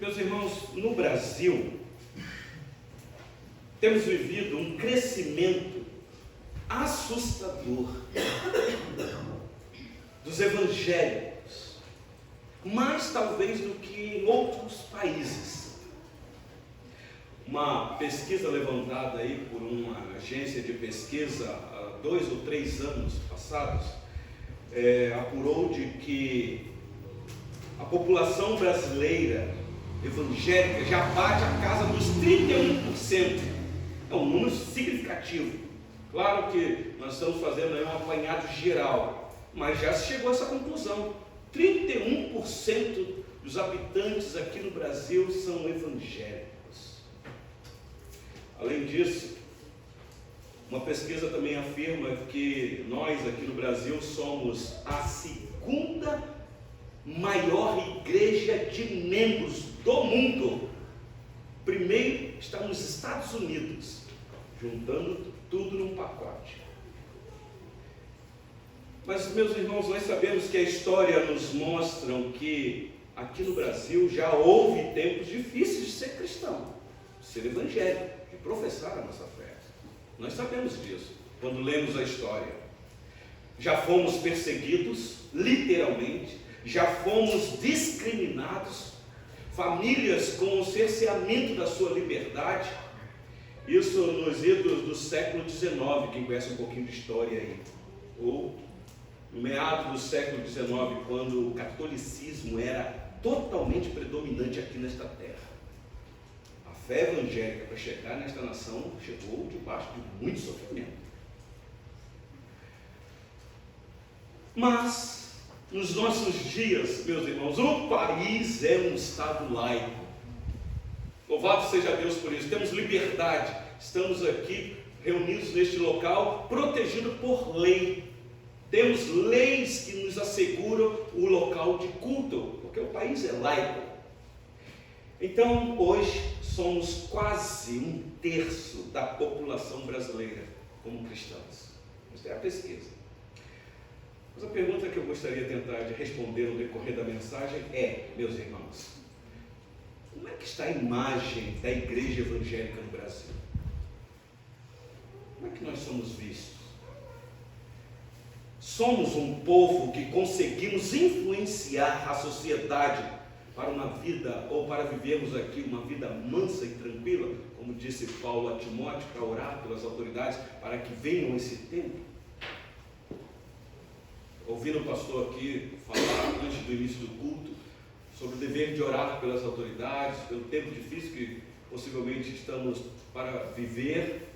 Meus irmãos, no Brasil, temos vivido um crescimento assustador dos evangélicos, mais talvez do que em outros países. Uma pesquisa levantada aí por uma agência de pesquisa há 2 ou 3 anos passados, apurou de que a população brasileira evangélica já bate a casa dos 31%. É um número significativo. Claro que nós estamos fazendo aí um apanhado geral, mas já se chegou a essa conclusão. 31% dos habitantes aqui no Brasil são evangélicos. Além disso, uma pesquisa também afirma que nós aqui no Brasil somos a segunda maior igreja de membros do mundo. Primeiro está nos Estados Unidos, juntando tudo num pacote. Mas, meus irmãos, nós sabemos que a história nos mostra que aqui no Brasil já houve tempos difíceis de ser cristão, de ser evangélico, de professar a nossa fé. Nós sabemos disso, quando lemos a história. Já fomos perseguidos, literalmente, já fomos discriminados, famílias com o cerceamento da sua liberdade. Isso nos idos do século XIX, quem conhece um pouquinho de história aí, ou no meado do século XIX, quando o catolicismo era totalmente predominante aqui nesta terra. A fé evangélica, para chegar nesta nação, chegou debaixo de muito sofrimento. Mas, nos nossos dias, meus irmãos, o país é um estado laico. Louvado seja Deus por isso. Temos liberdade. Estamos aqui reunidos neste local, protegido por lei. Temos leis que nos asseguram o local de culto, porque o país é laico. Então, hoje, somos quase 1/3 da população brasileira como cristãos. Esta é a pesquisa. Mas a pergunta que eu gostaria de tentar de responder no decorrer da mensagem é, meus irmãos, como é que está a imagem da igreja evangélica no Brasil? Como é que nós somos vistos? Somos um povo que conseguimos influenciar a sociedade para uma vida, ou para vivermos aqui uma vida mansa e tranquila, como disse Paulo a Timóteo, para orar pelas autoridades, para que venham esse tempo? Ouvindo o pastor aqui falar antes do início do culto sobre o dever de orar pelas autoridades, pelo tempo difícil que possivelmente estamos para viver.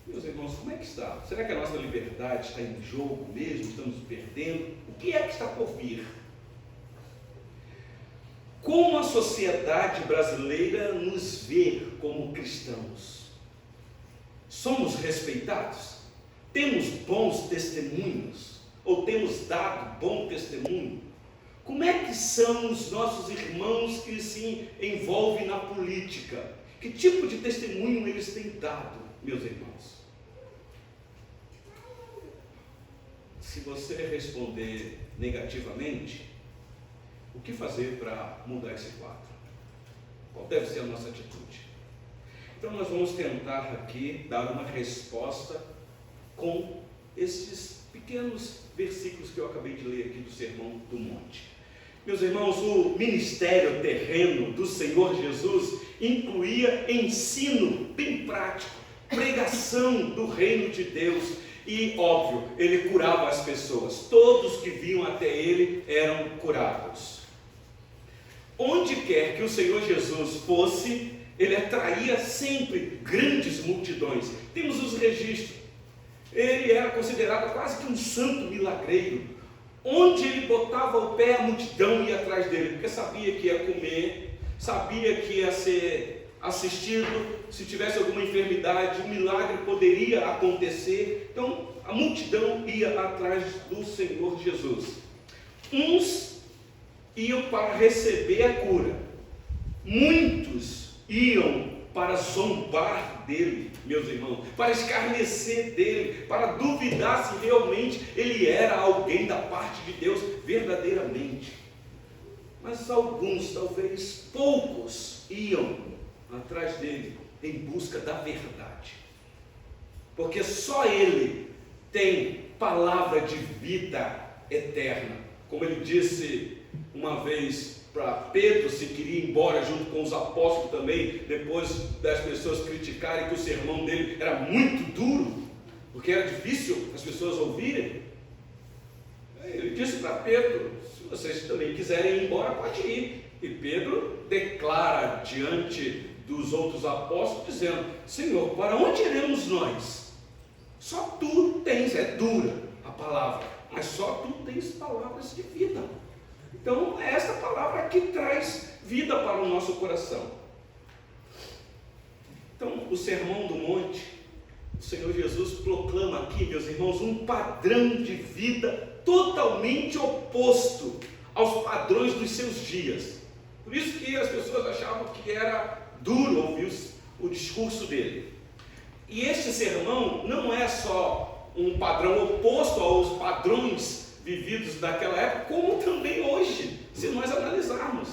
Meus irmãos, como é que está? Será que a nossa liberdade está em jogo mesmo? Estamos perdendo? O que é que está por vir? Como a sociedade brasileira nos vê como cristãos? Somos respeitados? Temos bons testemunhos? Ou temos dado bom testemunho? Como é que são os nossos irmãos que se envolvem na política? Que tipo de testemunho eles têm dado, meus irmãos? Se você responder negativamente, o que fazer para mudar esse quadro? Qual deve ser a nossa atitude? Então nós vamos tentar aqui dar uma resposta com esses pequenos versículos que eu acabei de ler aqui do Sermão do Monte. Meus irmãos, o ministério terreno do Senhor Jesus incluía ensino bem prático, pregação do reino de Deus e, óbvio, ele curava as pessoas. Todos que vinham até ele eram curados. Onde quer que o Senhor Jesus fosse, ele atraía sempre grandes multidões. Temos os registros. Ele era considerado quase que um santo milagreiro. Onde ele botava o pé, a multidão ia atrás dele, porque sabia que ia comer, sabia que ia ser assistido, se tivesse alguma enfermidade, um milagre poderia acontecer. Então, a multidão ia atrás do Senhor Jesus. Uns iam para receber a cura, muitos iam para zombar dele, meus irmãos, para escarnecer dele, para duvidar se realmente ele era alguém da parte de Deus verdadeiramente. Mas alguns, talvez poucos, iam atrás dele em busca da verdade. Porque só ele tem palavra de vida eterna. Como ele disse uma vez para Pedro, se queria ir embora junto com os apóstolos também, depois das pessoas criticarem que o sermão dele era muito duro, porque era difícil as pessoas ouvirem. Ele disse para Pedro: se vocês também quiserem ir embora, pode ir. E Pedro declara diante dos outros apóstolos, dizendo: Senhor, para onde iremos nós? Só tu tens, é dura a palavra, mas só tu tens palavras de vida. Então é esta palavra que traz vida para o nosso coração. Então o Sermão do Monte, o Senhor Jesus proclama aqui, meus irmãos, um padrão de vida totalmente oposto aos padrões dos seus dias. Por isso que as pessoas achavam que era duro ouvir o discurso dele. E este sermão não é só um padrão oposto aos padrões vividos daquela época, como também hoje, se nós analisarmos.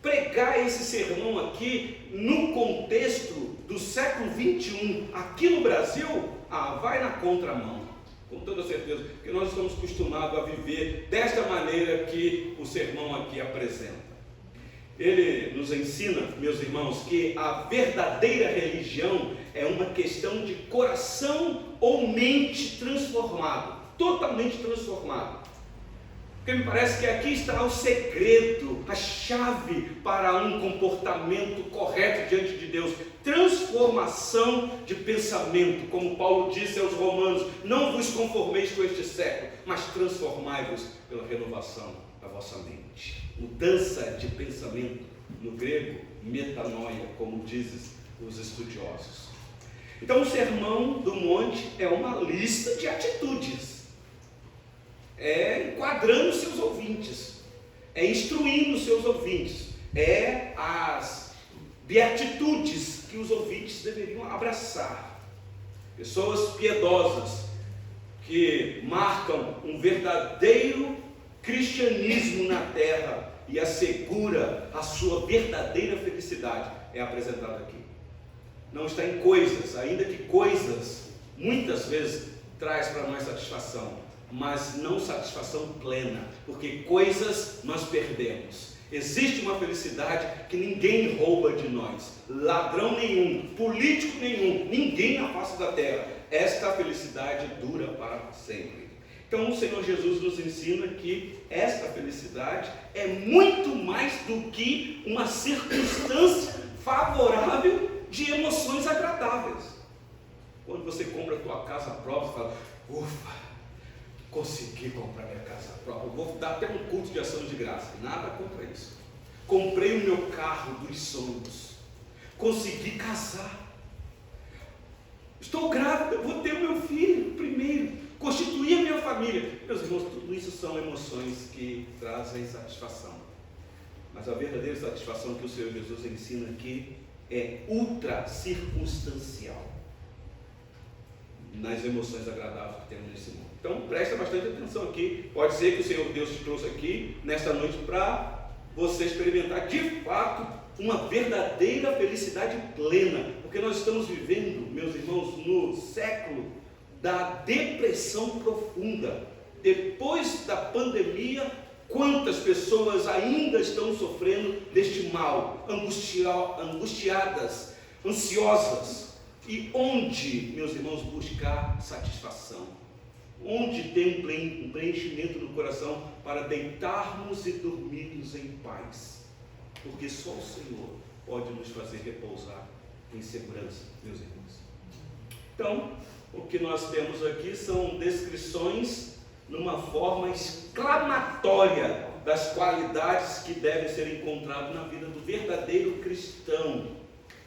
Pregar esse sermão aqui no contexto do século 21, aqui no Brasil, vai na contramão, com toda certeza, porque nós estamos acostumados a viver desta maneira que o sermão aqui apresenta. Ele nos ensina, meus irmãos, que a verdadeira religião é uma questão de coração ou mente transformado, totalmente transformado. Porque me parece que aqui está o segredo, a chave para um comportamento correto diante de Deus. Transformação de pensamento, como Paulo disse aos Romanos: não vos conformeis com este século, mas transformai-vos pela renovação da vossa mente. Mudança de pensamento, no grego, metanoia, como dizem os estudiosos. Então o Sermão do Monte é uma lista de atitudes, é enquadrando os seus ouvintes, é instruindo os seus ouvintes, é as beatitudes que os ouvintes deveriam abraçar. Pessoas piedosas que marcam um verdadeiro cristianismo na terra e assegura a sua verdadeira felicidade, é apresentado aqui. Não está em coisas, ainda que coisas muitas vezes traz para nós satisfação, mas não satisfação plena, porque coisas nós perdemos. Existe uma felicidade que ninguém rouba de nós, ladrão nenhum, político nenhum, ninguém na face da terra. Esta felicidade dura para sempre. Então o Senhor Jesus nos ensina que esta felicidade é muito mais do que uma circunstância favorável de emoções agradáveis. Quando você compra a tua casa própria, você fala: ufa, consegui comprar minha casa própria, vou dar até um culto de ação de graça. Nada contra isso. Comprei o meu carro dos sonhos, consegui casar, estou grávida, vou ter o meu filho primeiro, constituir a minha família. Meus irmãos, tudo isso são emoções que trazem satisfação, mas a verdadeira satisfação que o Senhor Jesus ensina aqui é ultra circunstancial nas emoções agradáveis que temos nesse mundo. Então presta bastante atenção aqui. Pode ser que o Senhor Deus te trouxe aqui nesta noite para você experimentar de fato uma verdadeira felicidade plena, porque nós estamos vivendo, meus irmãos, no século da depressão profunda. Depois da pandemia, quantas pessoas ainda estão sofrendo deste mal, angustiadas, ansiosas? E onde, meus irmãos, buscar satisfação? Onde tem um preenchimento no coração para deitarmos e dormirmos em paz? Porque só o Senhor pode nos fazer repousar em segurança, meus irmãos. Então, o que nós temos aqui são descrições numa forma exclamatória das qualidades que devem ser encontradas na vida do verdadeiro cristão,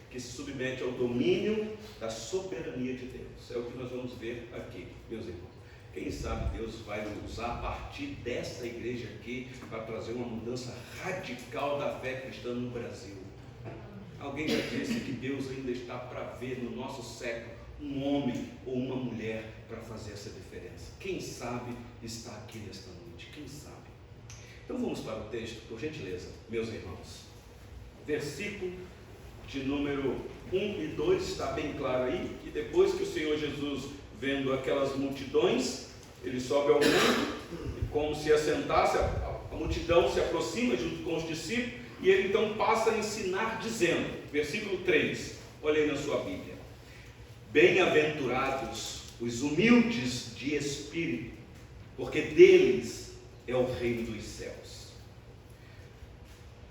que se submete ao domínio da soberania de Deus. É o que nós vamos ver aqui, meus irmãos. Quem sabe Deus vai nos usar a partir desta igreja aqui para trazer uma mudança radical da fé cristã no Brasil. Alguém já disse que Deus ainda está para ver no nosso século um homem ou uma mulher para fazer essa diferença. Quem sabe está aqui nesta noite, quem sabe? Então vamos para o texto, por gentileza, meus irmãos. Versículo de número 1 e 2, está bem claro aí, que depois que o Senhor Jesus, vendo aquelas multidões, ele sobe ao monte, e como se assentasse, a multidão se aproxima junto com os discípulos, e ele então passa a ensinar dizendo, versículo 3, olha aí na sua Bíblia: bem-aventurados os humildes de espírito, porque deles é o reino dos céus.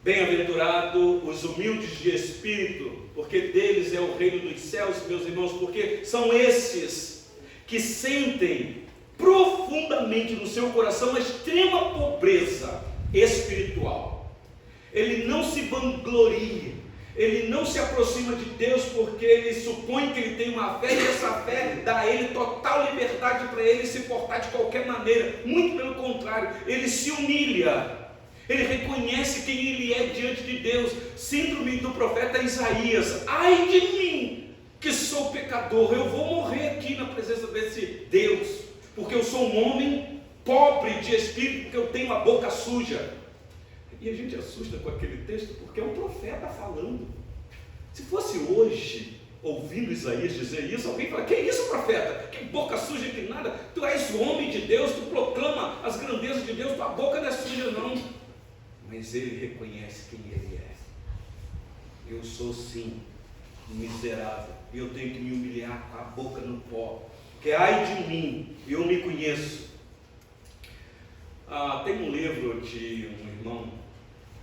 Bem-aventurados os humildes de espírito, porque deles é o reino dos céus, meus irmãos, porque são esses que sentem profundamente no seu coração a extrema pobreza espiritual. Ele não se vangloria, ele não se aproxima de Deus porque ele supõe que ele tem uma fé, e essa fé dá a ele total liberdade para ele se portar de qualquer maneira. Muito pelo contrário, ele se humilha, ele reconhece quem ele é diante de Deus. Síndrome do profeta Isaías: ai de mim, que sou pecador, eu vou morrer aqui na presença desse Deus, porque eu sou um homem pobre de espírito, porque eu tenho a boca suja. E a gente assusta com aquele texto, porque é um profeta falando. Se fosse hoje, ouvindo Isaías dizer isso, alguém fala: que isso, profeta? Que boca suja, que nada, tu és o homem de Deus, tu proclama as grandezas de Deus, tua boca não é suja não. Mas ele reconhece quem ele é. Eu sou sim miserável, e eu tenho que me humilhar com a boca no pó, que ai de mim, eu me conheço. Tem um livro de um irmão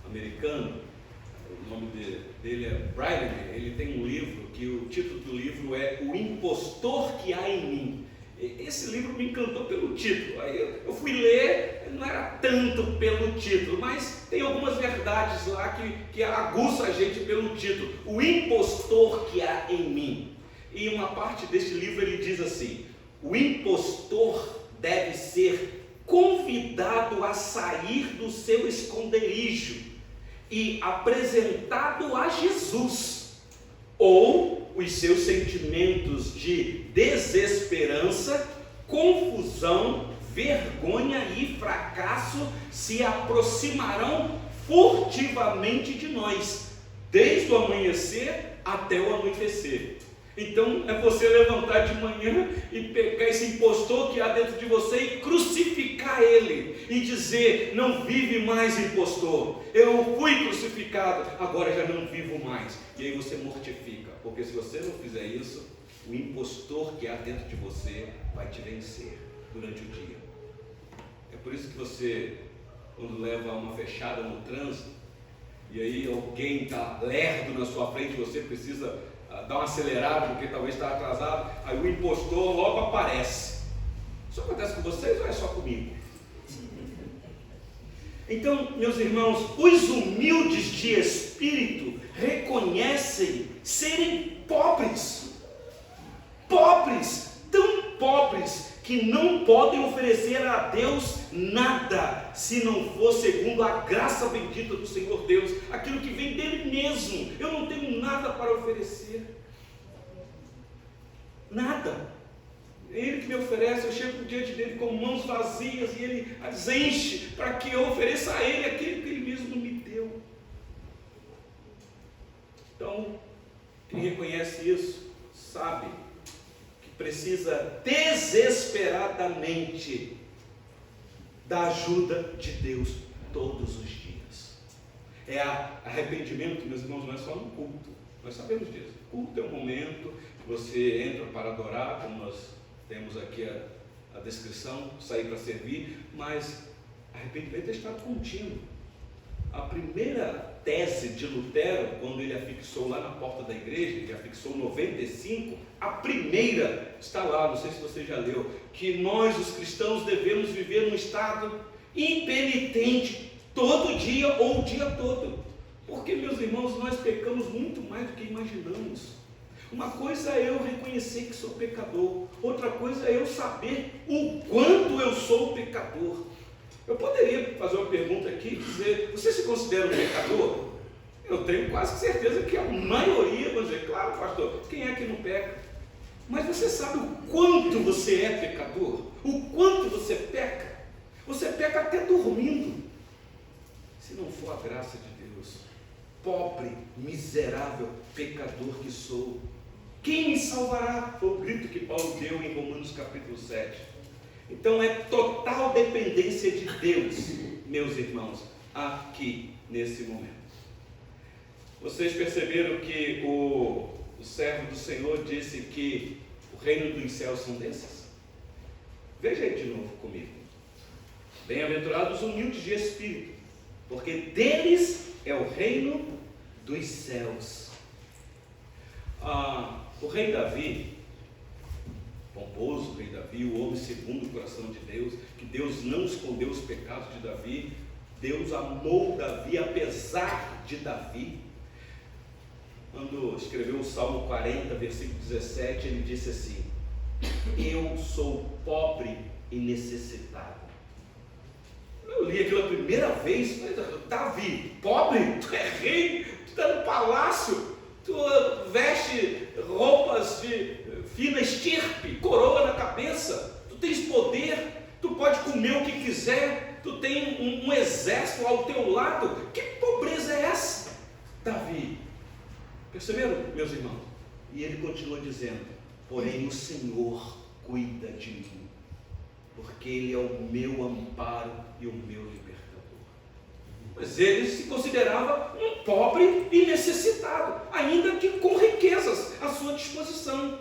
americano, o nome dele é Brian. Ele tem um livro que o título do livro é O Impostor que Há em Mim. Esse livro me encantou pelo título. Aí eu fui ler, não era tanto pelo título, mas tem algumas verdades lá que aguça a gente pelo título: O Impostor que Há em Mim. E uma parte deste livro ele diz assim: o impostor deve ser convidado a sair do seu esconderijo e apresentado a Jesus, ou os seus sentimentos de desesperança, confusão, vergonha e fracasso se aproximarão furtivamente de nós, desde o amanhecer até o anoitecer. Então é você levantar de manhã e pegar esse impostor que há dentro de você e crucificar ele, e dizer: não vive mais, impostor, eu fui crucificado, agora já não vivo mais. E aí você mortifica, porque se você não fizer isso, o impostor que há dentro de você vai te vencer durante o dia. É por isso que você, quando leva uma fechada no trânsito, e aí alguém está lerdo na sua frente, você precisa dar uma acelerada porque talvez está atrasado, aí o impostor logo aparece. Isso acontece com vocês ou é só comigo? Então, meus irmãos, os humildes de espírito reconhecem serem pobres, tão pobres que não podem oferecer a Deus nada, se não for segundo a graça bendita do Senhor Deus, aquilo que vem dele mesmo. Eu não tenho nada para oferecer, nada. É Ele que me oferece. Eu chego diante dele com mãos vazias e Ele as enche para que eu ofereça a Ele aquilo que Ele mesmo me deu. Então, quem reconhece isso, sabe que precisa desesperadamente da ajuda de Deus todos os dias. Arrependimento, meus irmãos, não é só no culto, nós sabemos disso. O culto é um momento que você entra para adorar, como nós temos aqui a descrição, sair para servir, mas arrependimento é estado contínuo. A primeira tese de Lutero, quando ele afixou lá na porta da igreja, ele afixou 95, a primeira está lá, não sei se você já leu, que nós, os cristãos, devemos viver num estado impenitente, todo dia ou o dia todo. Porque, meus irmãos, nós pecamos muito mais do que imaginamos. Uma coisa é eu reconhecer que sou pecador, outra coisa é eu saber o quanto eu sou pecador. Eu poderia fazer uma pergunta aqui e dizer: você se considera um pecador? Eu tenho quase certeza que a maioria vai dizer: claro, pastor, quem é que não peca? Mas você sabe o quanto você é pecador? O quanto você peca? Você peca até dormindo. não for a graça de Deus? Pobre, miserável, pecador que sou, quem me salvará? Foi o grito que Paulo deu em Romanos capítulo 7. Então é total dependência de Deus, meus irmãos, aqui nesse momento. Vocês perceberam que o servo do Senhor disse que o reino dos céus são desses? Veja aí de novo comigo. Bem-aventurados os humildes de espírito, porque deles é o reino dos céus. O rei Davi, pomposo rei Davi, o homem segundo o coração de Deus, que Deus não escondeu os pecados de Davi, Deus amou Davi apesar de Davi. Quando escreveu o Salmo 40, versículo 17, ele disse assim: eu sou pobre e necessitado. Eu li aquilo a primeira vez, falei, Davi, pobre? Tu é rei, tu está no palácio, tu veste roupas de fina estirpe, coroa na cabeça, tu tens poder, tu pode comer o que quiser, tu tem um exército ao teu lado. Que pobreza é essa, Davi? Perceberam, meus irmãos? E ele continua dizendo: porém o Senhor cuida de mim, porque Ele é o meu amparo e o meu libertador. Mas ele se considerava um pobre e necessitado, ainda que com riquezas à sua disposição.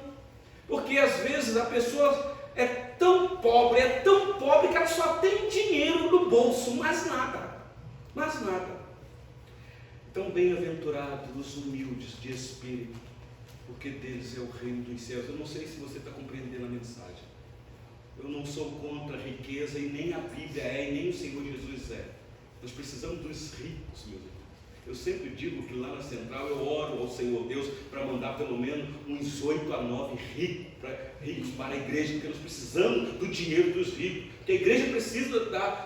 Porque às vezes a pessoa é tão pobre que ela só tem dinheiro no bolso, mais nada. Então, bem-aventurados os humildes de espírito, porque deles é o reino dos céus. Eu não sei se você está compreendendo a mensagem. Eu não sou contra a riqueza, e nem a Bíblia é, e nem o Senhor Jesus é. Nós precisamos dos ricos, meus irmãos. Eu sempre digo que lá na central eu oro ao Senhor Deus para mandar pelo menos uns 8 a 9 ricos para a igreja, porque nós precisamos do dinheiro dos ricos, porque a igreja precisa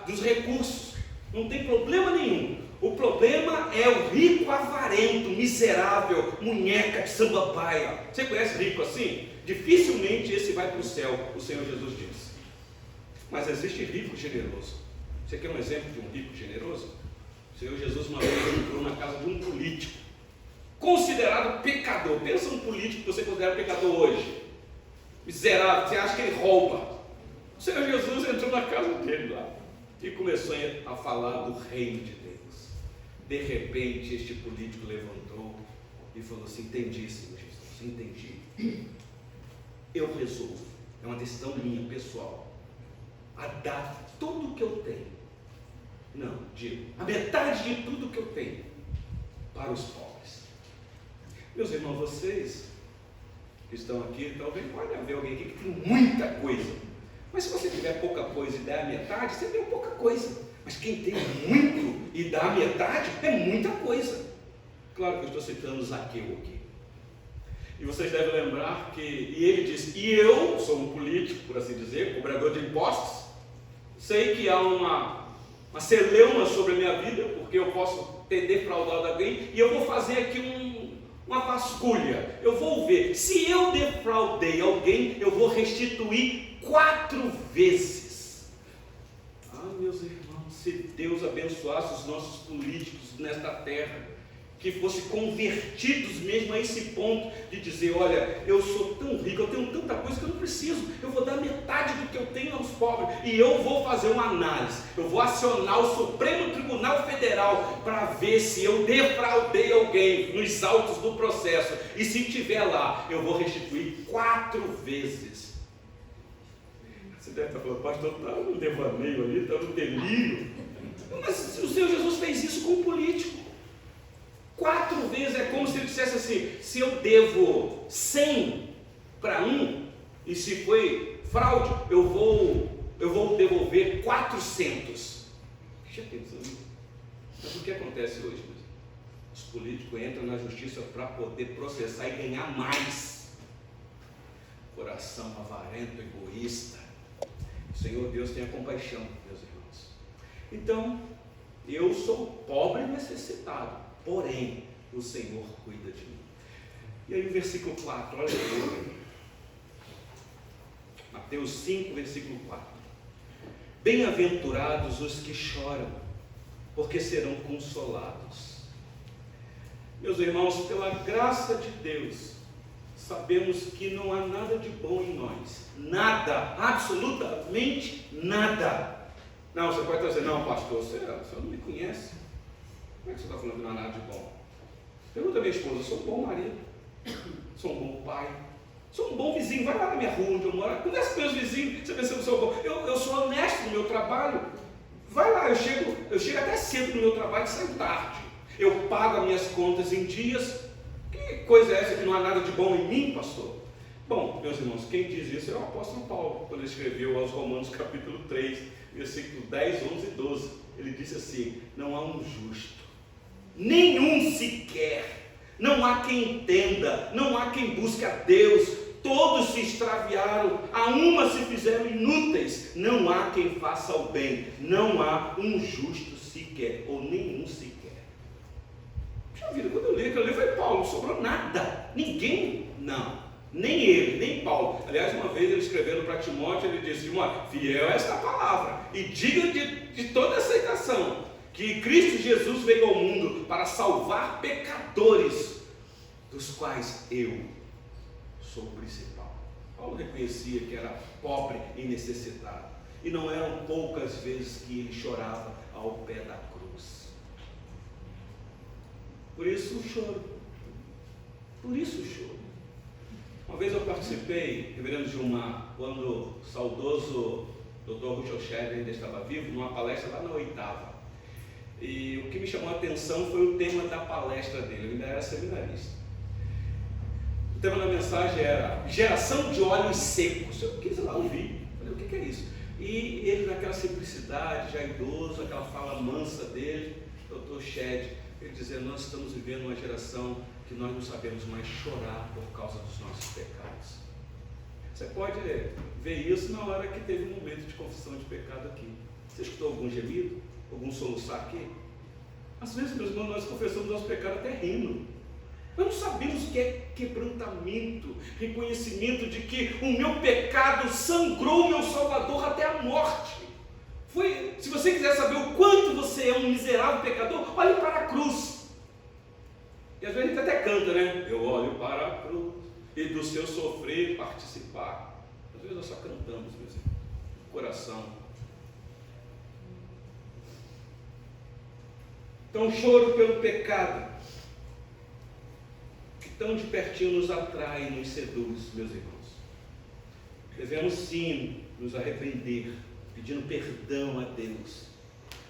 dos recursos, não tem problema nenhum. O problema é o rico avarento, miserável, munheca de samambaia. Você conhece rico assim? Dificilmente esse vai para o céu, o Senhor Jesus disse. Mas existe rico generoso. Você quer um exemplo de um rico generoso? O Senhor Jesus uma vez entrou na casa de um político, considerado pecador. Pensa um político que você considera pecador hoje, miserável, você acha que ele rouba. O Senhor Jesus entrou na casa dele lá e começou a falar do reino de Deus. De repente este político levantou e falou assim: entendi, Senhor Jesus, entendi. Eu resolvo, é uma decisão minha, pessoal, a dar tudo o que eu tenho. Não, digo, a metade de tudo que eu tenho para os pobres. Meus irmãos, vocês que estão aqui, talvez pode haver alguém aqui que tem muita coisa. Mas se você tiver pouca coisa e der a metade, você tem pouca coisa. Mas quem tem muito e dá a metade, é muita coisa. Claro que eu estou citando Zaqueu aqui. E vocês devem lembrar que, e ele disse, e eu sou um político, por assim dizer, cobrador de impostos, sei que há uma celeuma sobre a minha vida, porque eu posso ter defraudado alguém, e eu vou fazer aqui uma vasculha. Eu vou ver, se eu defraudei alguém, eu vou restituir 4 vezes. Meus irmãos, se Deus abençoasse os nossos políticos nesta terra, que fossem convertidos mesmo a esse ponto de dizer: olha, eu sou tão rico, eu tenho tanta coisa que eu não preciso, eu vou dar metade do que eu tenho aos pobres, e eu vou fazer uma análise, eu vou acionar o Supremo Tribunal Federal para ver se eu defraudei alguém nos autos do processo, e se tiver lá, eu vou restituir 4 vezes. Você deve estar falando: pastor, está no devaneio ali, está no delírio. Mas o Senhor Jesus fez isso com o político. 4 vezes. É como se ele dissesse assim: se eu devo 100 para um, e se foi fraude, eu vou devolver 400. Já pensou nisso? Mas o que acontece hoje? Os políticos entram na justiça para poder processar e ganhar mais. Coração avarento, egoísta. O Senhor Deus tenha compaixão, meus irmãos. Então, eu sou pobre e necessitado, porém, o Senhor cuida de mim. E aí o versículo 4, olha aí. Mateus 5, versículo 4. Bem-aventurados os que choram, porque serão consolados. Meus irmãos, pela graça de Deus, sabemos que não há nada de bom em nós. Nada, absolutamente nada. Não, você pode estar dizendo, não, pastor, você não me conhece. Como é que você está falando que não há nada de bom? Pergunta à minha esposa, eu sou um bom marido, sou um bom pai, sou um bom vizinho, vai lá na minha rua onde eu moro, conversa com meus vizinhos, você pensa que eu sou bom. Eu sou honesto no meu trabalho, vai lá, eu chego até cedo no meu trabalho e saio tarde. Eu pago as minhas contas em dias. Que coisa é essa que não há nada de bom em mim, pastor? Bom, meus irmãos, quem diz isso é o apóstolo Paulo, quando ele escreveu aos Romanos capítulo 3, versículos 10, 11 e 12. Ele disse assim, não há um justo, nenhum sequer, não há quem entenda, não há quem busque a Deus, todos se extraviaram, a uma se fizeram inúteis, não há quem faça o bem, não há um justo sequer, ou nenhum sequer. Puxa vida, quando eu li aquilo ali, foi Paulo, não sobrou nada, ninguém, não. Nem ele, nem Paulo. Aliás, uma vez ele escrevendo para Timóteo, ele disse, Timóteo, fiel a esta palavra, e diga de toda aceitação, que Cristo Jesus veio ao mundo para salvar pecadores, dos quais eu sou o principal. Paulo reconhecia que era pobre e necessitado, e não eram poucas vezes que ele chorava ao pé da cruz. Por isso o choro, por isso o choro. Uma vez eu participei, reverendo Gilmar, quando o saudoso Dr. Russell Shedd ainda estava vivo, numa palestra lá na 8ª. E o que me chamou a atenção foi o tema da palestra dele, eu ainda era seminarista. O tema da mensagem era geração de olhos secos. Eu quis lá ouvir, falei, o que é isso? E ele naquela simplicidade, já idoso, aquela fala mansa dele, Dr. Shedd, ele dizendo, nós estamos vivendo uma geração que nós não sabemos mais chorar por causa dos nossos pecados. Você pode ver isso na hora que teve um momento de confissão de pecado aqui. Você escutou algum gemido? Algum soluçar aqui? Às vezes, meus irmãos, nós confessamos nosso pecado até rindo. Nós não sabemos o que é quebrantamento, reconhecimento de que o meu pecado sangrou o meu Salvador até a morte. Se você quiser saber o quanto você é um miserável pecador, olhe para a cruz. E às vezes a gente até canta, né? Eu olho para a cruz e do seu sofrer participar. Às vezes nós só cantamos, meus irmãos, coração. Então, choro pelo pecado, que tão de pertinho nos atrai e nos seduz, meus irmãos. Devemos sim nos arrepender, pedindo perdão a Deus.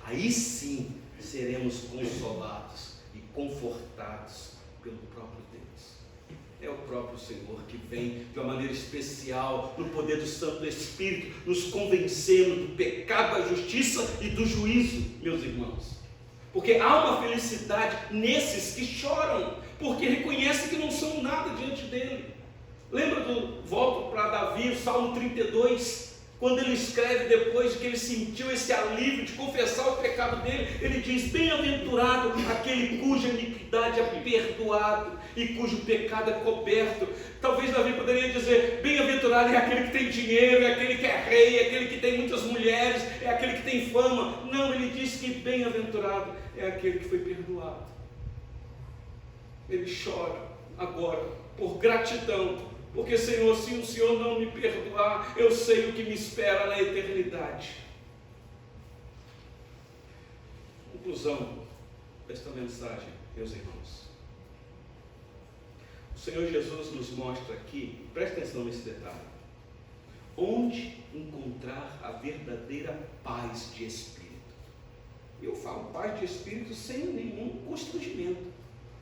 Aí sim seremos consolados e confortados pelo próprio Deus. É o próprio Senhor que vem de uma maneira especial, no poder do Santo Espírito, nos convencendo do pecado, da justiça e do juízo, meus irmãos. Porque há uma felicidade nesses que choram, porque reconhecem que não são nada diante dele. Lembra volto para Davi, o Salmo 32, quando ele escreve depois que ele sentiu esse alívio de confessar o pecado dele, ele diz, bem-aventurado aquele cuja iniquidade é perdoado e cujo pecado é coberto. Talvez Davi poderia dizer, bem-aventurado é aquele que tem dinheiro, é aquele que é rei, é aquele que tem muitas mulheres, é aquele que tem fama. Não, ele diz que bem-aventurado é aquele que foi perdoado. Ele chora agora por gratidão, porque, Senhor, se o Senhor não me perdoar, eu sei o que me espera na eternidade. Conclusão desta mensagem, meus irmãos. O Senhor Jesus nos mostra aqui, presta atenção nesse detalhe, onde encontrar a verdadeira paz de espírito. Eu falo paz de espírito sem nenhum constrangimento,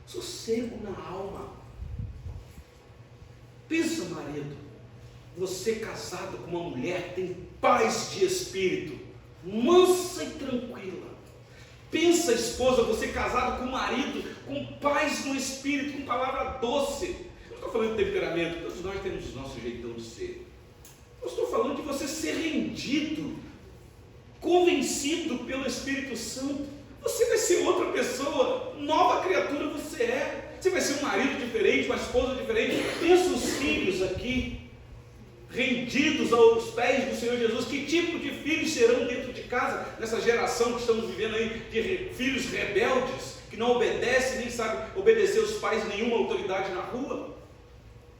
sossego na alma. Pensa, marido, você casado com uma mulher tem paz de espírito, mansa e tranquila. Pensa, esposa, você casado com um marido com paz no espírito, com palavra doce. Eu não estou falando de temperamento, todos nós temos o nosso jeitão de ser. Eu estou falando de você ser rendido, convencido pelo Espírito Santo. Você vai ser outra pessoa, nova criatura você é. Você vai ser um marido diferente, uma esposa diferente. Pensa os filhos aqui. rendidos aos pés do Senhor Jesus. Que tipo de filhos serão dentro de casa, nessa geração que estamos vivendo aí, de filhos rebeldes, que não obedecem, nem sabem obedecer os pais, nenhuma autoridade na rua?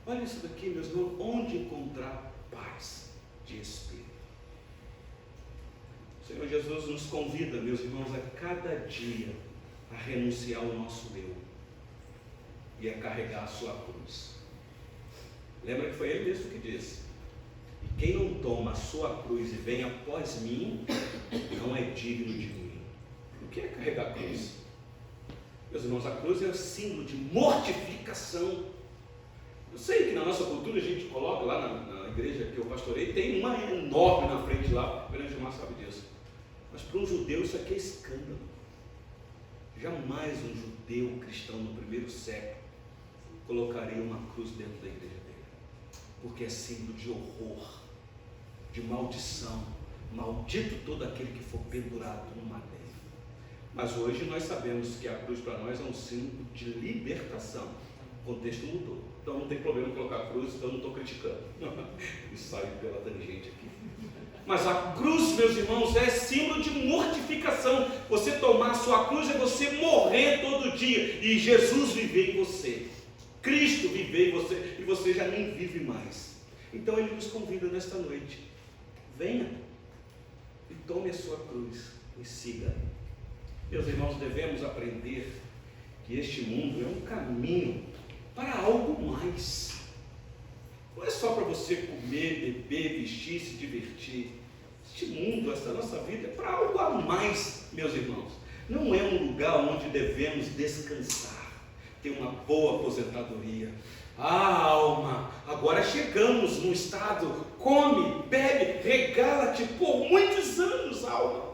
Olha isso daqui, meus irmãos, onde encontrar paz de espírito? O Senhor Jesus nos convida, meus irmãos, a cada dia a renunciar ao nosso eu e a carregar a sua cruz. Lembra que foi Ele mesmo que disse: e quem não toma a sua cruz e vem após mim, não é digno de mim. O que é carregar a cruz? Meus irmãos, a cruz é o símbolo de mortificação. Eu sei que na nossa cultura a gente coloca lá na igreja que eu pastorei, tem uma enorme na frente lá, o grande Gilmar sabe disso. Mas para um judeu isso aqui é escândalo. Jamais um judeu cristão no primeiro século colocaria uma cruz dentro da igreja dele, porque é símbolo de horror, de maldição. Maldito todo aquele que for pendurado no madeiro. Mas hoje nós sabemos que a cruz para nós é um símbolo de libertação. O contexto mudou, então não tem problema colocar a cruz, então eu não estou criticando. Isso saiu pela tangente aqui. Mas a cruz, meus irmãos, é símbolo de mortificação. Você tomar a sua cruz é você morrer todo dia e Jesus viver em você, Cristo viver em você, e você já nem vive mais. Então Ele nos convida nesta noite: venha e tome a sua cruz e siga. Meus irmãos, devemos aprender que este mundo é um caminho para algo mais. Não é só para você comer, beber, vestir, se divertir. Este mundo, esta nossa vida, é para algo a mais, meus irmãos. Não é um lugar onde devemos descansar, ter uma boa aposentadoria. Ah, alma, agora chegamos num estado, come, bebe, regala-te por muitos anos, alma.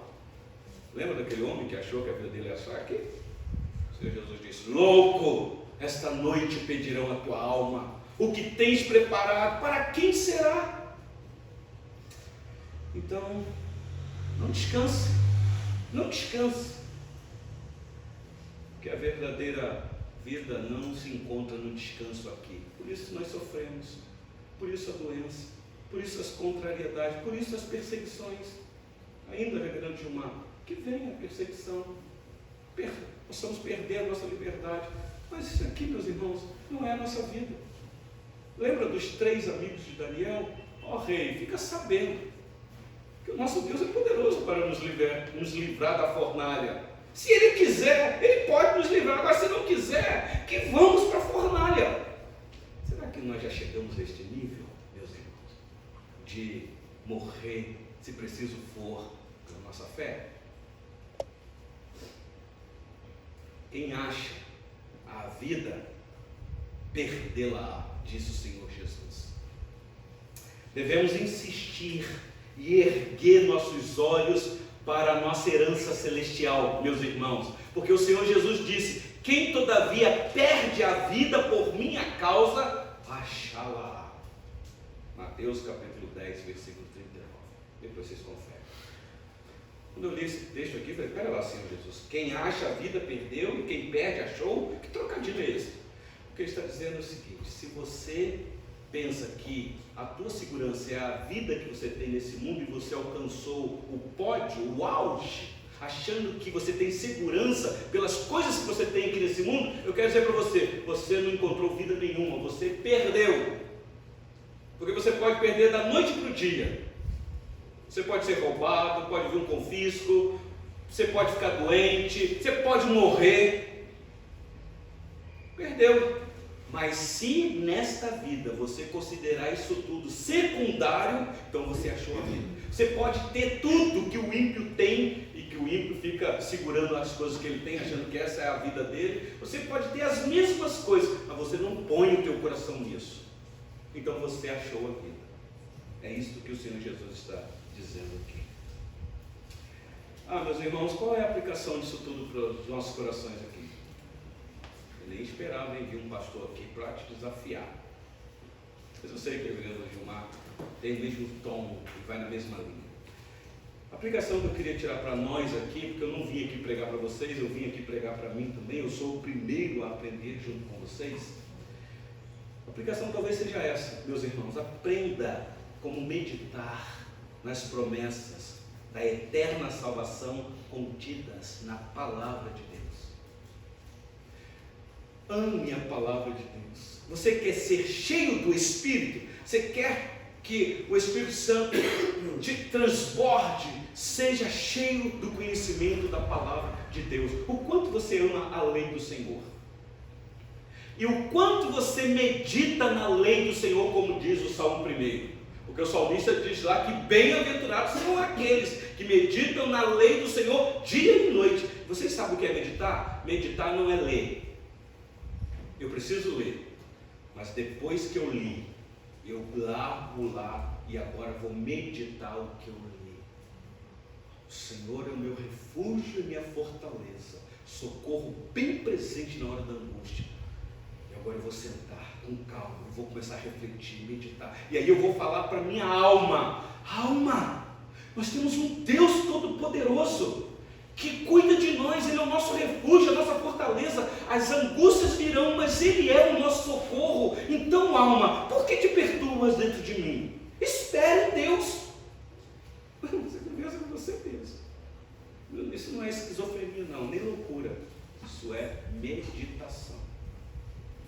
Lembra daquele homem que achou que a vida dele ia só aqui? O Senhor Jesus disse: louco, esta noite pedirão a tua alma. O que tens preparado, para quem será? Então, não descanse, não descanse, porque a verdadeira vida não se encontra no descanso aqui. Por isso nós sofremos, por isso a doença, por isso as contrariedades, por isso as perseguições. Ainda, reverendo Gilmar, que venha a perseguição, possamos perder a nossa liberdade, mas isso aqui, meus irmãos, não é a nossa vida. Lembra dos 3 amigos de Daniel? Ó rei, fica sabendo que o nosso Deus é poderoso para nos livrar da fornalha. Se Ele quiser, Ele pode nos livrar. Agora, se não quiser, que vamos para a fornalha. Será que nós já chegamos a este nível, meus irmãos, de morrer, se preciso for, pela nossa fé? Quem acha a vida, perdê-la, disse o Senhor Jesus. Devemos insistir e erguer nossos olhos para a nossa herança celestial, meus irmãos, porque o Senhor Jesus disse: quem todavia perde a vida por minha causa, achá-la. Mateus capítulo 10, versículo 39. Depois vocês conferem. Quando eu li esse texto aqui, eu falei: pera lá, Senhor Jesus, quem acha a vida perdeu e quem perde achou? Que trocadilho é esse? O que ele está dizendo é o seguinte: se você pensa que a tua segurança é a vida que você tem nesse mundo e você alcançou o pódio, o auge, achando que você tem segurança pelas coisas que você tem aqui nesse mundo, eu quero dizer para você: você não encontrou vida nenhuma, você perdeu. Porque você pode perder da noite para o dia. Você pode ser roubado, pode vir um confisco, você pode ficar doente, você pode morrer. Perdeu. Mas se nesta vida você considerar isso tudo secundário, então você achou a vida. Você pode ter tudo que o ímpio tem, e que o ímpio fica segurando as coisas que ele tem, achando que essa é a vida dele. Você pode ter as mesmas coisas, mas você não põe o teu coração nisso. Então você achou a vida. É isso que o Senhor Jesus está dizendo aqui. Meus irmãos, qual é a aplicação disso tudo para os nossos corações aqui? Eu nem esperava vir um pastor aqui para te desafiar. Mas eu sei que o reverendo Gilmar tem o mesmo tom e vai na mesma linha. A aplicação que eu queria tirar para nós aqui, porque eu não vim aqui pregar para vocês, eu vim aqui pregar para mim também, eu sou o primeiro a aprender junto com vocês. A aplicação talvez seja essa, meus irmãos: aprenda como meditar nas promessas da eterna salvação contidas na palavra de Deus. Ame a palavra de Deus. Você quer ser cheio do Espírito? Você quer que o Espírito Santo te transborde, seja cheio do conhecimento da palavra de Deus. O quanto você ama a lei do Senhor? E o quanto você medita na lei do Senhor, como diz o Salmo 1. Porque o salmista diz lá que bem-aventurados são aqueles que meditam na lei do Senhor dia e noite. Vocês sabem o que é meditar? Meditar não é ler. Eu preciso ler, mas depois que eu li, eu vou lá e agora vou meditar o que eu li. O Senhor é o meu refúgio e minha fortaleza, socorro bem presente na hora da angústia. E agora eu vou sentar com calma, eu vou começar a refletir, meditar. E aí eu vou falar para minha alma: alma, nós temos um Deus todo-poderoso que cuida de nós, Ele é o nosso refúgio, a nossa fortaleza. As angústias virão, mas Ele é o nosso socorro. Então, alma, por que te perturbas dentro de mim? Espere em Deus. Você conversa com você mesmo. Isso não é esquizofrenia não, nem loucura. Isso é meditação.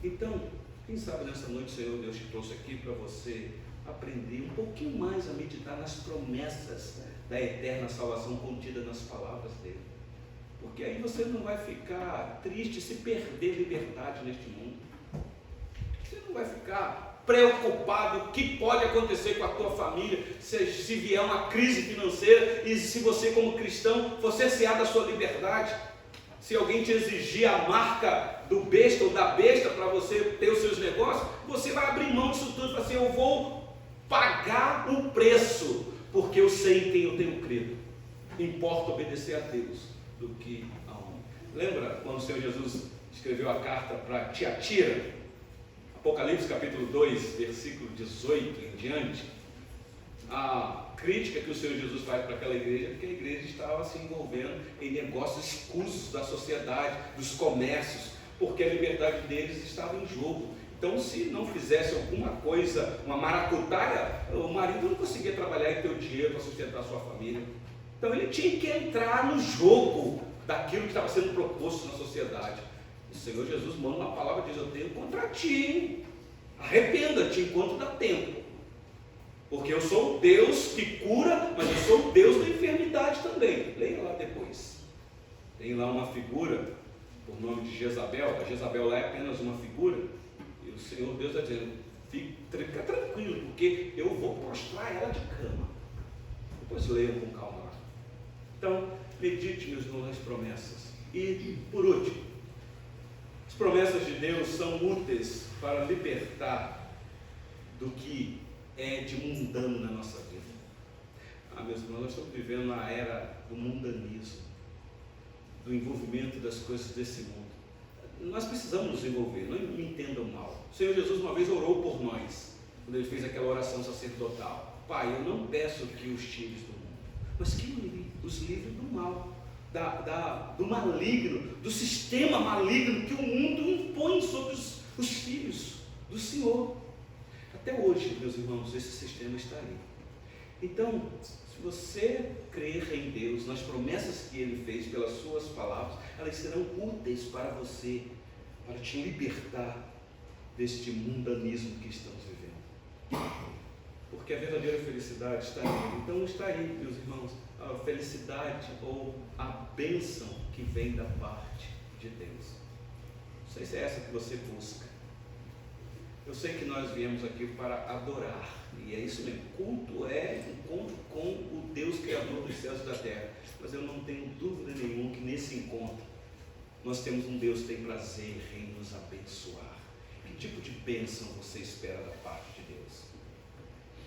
Então, quem sabe nessa noite o Senhor Deus te trouxe aqui para você aprender um pouquinho mais a meditar nas promessas da eterna salvação contida nas palavras dele. Porque aí você não vai ficar triste se perder liberdade neste mundo. Você não vai ficar preocupado com o que pode acontecer com a tua família, se vier uma crise financeira e se você como cristão for cercear da sua liberdade. Se alguém te exigir a marca do besta ou da besta para você ter os seus negócios, você vai abrir mão disso tudo e falar assim: eu vou pagar o preço, porque eu sei em quem eu tenho crido. Importa obedecer a Deus do que a homem. Lembra quando o Senhor Jesus escreveu a carta para Tiatira? Apocalipse capítulo 2, versículo 18 em diante. A crítica que o Senhor Jesus faz para aquela igreja é porque a igreja estava se envolvendo em negócios escusos da sociedade, dos comércios, porque a liberdade deles estava em jogo. Então, se não fizesse alguma coisa, uma maracutaia, o marido não conseguia trabalhar e ter o dinheiro para sustentar a sua família. Então, ele tinha que entrar no jogo daquilo que estava sendo proposto na sociedade. O Senhor Jesus manda uma palavra e diz: eu tenho contra ti, arrependa-te enquanto dá tempo. Porque eu sou o Deus que cura, mas eu sou o Deus da enfermidade também. Leia lá depois. Tem lá uma figura, por nome de Jezabel. A Jezabel lá é apenas uma figura. E o Senhor Deus está dizendo: fica tranquilo, porque eu vou prostrar ela de cama. Depois leiam com calma lá. Então, medite, meus irmãos, nas promessas. E, por último, as promessas de Deus são úteis para libertar do que é de mundano na nossa vida. Meus irmãos, nós estamos vivendo a era do mundanismo, do envolvimento das coisas desse mundo. Nós precisamos nos envolver, não me entendam mal. O Senhor Jesus uma vez orou por nós, quando Ele fez aquela oração sacerdotal: Pai, eu não peço que os tires do mundo, mas que os livre do mal, do maligno, do sistema maligno que o mundo impõe sobre os filhos do Senhor. Até hoje, meus irmãos, esse sistema está aí. Então, se você crer em Deus, nas promessas que Ele fez pelas suas palavras, elas serão úteis para você, para te libertar deste mundanismo que estamos vivendo. Porque a verdadeira felicidade está aí. Então está aí, meus irmãos, a felicidade ou a bênção que vem da parte de Deus. Não sei se é essa que você busca. Eu sei que nós viemos aqui para adorar, e é isso mesmo. Culto é encontro com o Deus Criador dos céus e da terra. Mas eu não tenho dúvida nenhuma que nesse encontro nós temos um Deus que tem prazer em nos abençoar. Que tipo de bênção você espera da parte de Deus?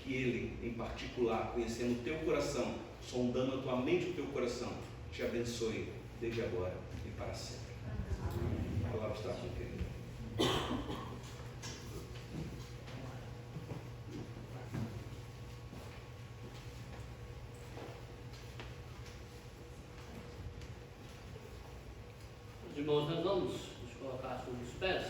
Que Ele, em particular, conhecendo o teu coração, sondando a tua mente e o teu coração, te abençoe desde agora e para sempre. A palavra está aqui, querido. Irmãos, nós vamos nos colocar sobre os pés.